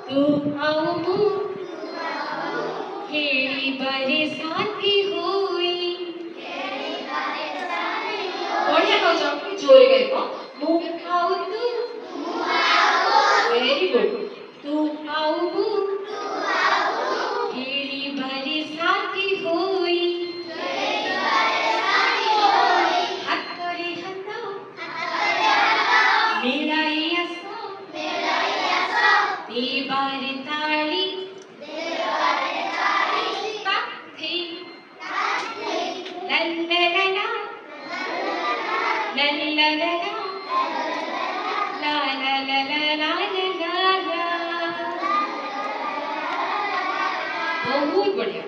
तू आओ हेड़ी बारे साथी होई बढ़िया कहछ जोरे गाइबो मु आओ तू वेरी गुड तू आओ हेड़ी बारे साथी होई हाथ करे हाथ मेराई आसो देवारे ताली ताथी ला ला ला ला ला ला ला ला ला ला ला ला ला ला ला बहुत बढ़िया।